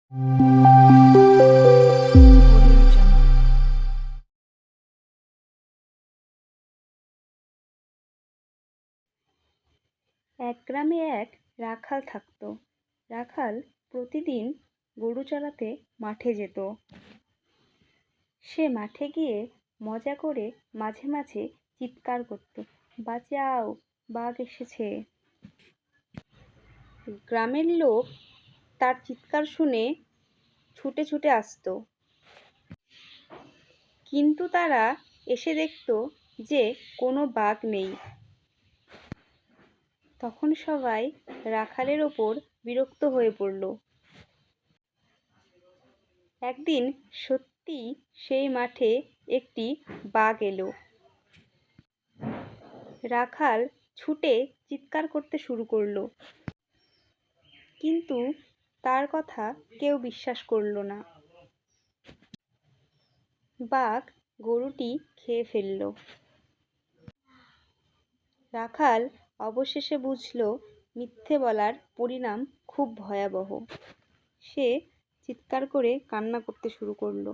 এক গ্রামে এক রাখাল থাকতো। রাখাল প্রতিদিন গরু চরাতে মাঠে যেত। সে মাঠে গিয়ে মজা করে মাঝে মাঝে চিৎকার করত, বাঁচাও, বাঘ এসেছে। গ্রামের লোক তার চিৎকার শুনে ছুটে ছুটে আসতো, কিন্তু তারা এসে দেখতো যে কোনো বাঘ নেই। তখন সবাই রাখালের ওপর বিরক্ত হয়ে পড়ল। একদিন সত্যি সেই মাঠে একটি বাঘ এলো। রাখাল ছুটে চিৎকার করতে শুরু করলো, কিন্তু তার কথা কেউ বিশ্বাস করলো না। বাঘ গরুটি খেয়ে ফেলল। রাখাল অবশেষে বুঝল মিথ্যে বলার পরিণাম খুব ভয়াবহ। সে চিৎকার করে কান্না করতে শুরু করলো।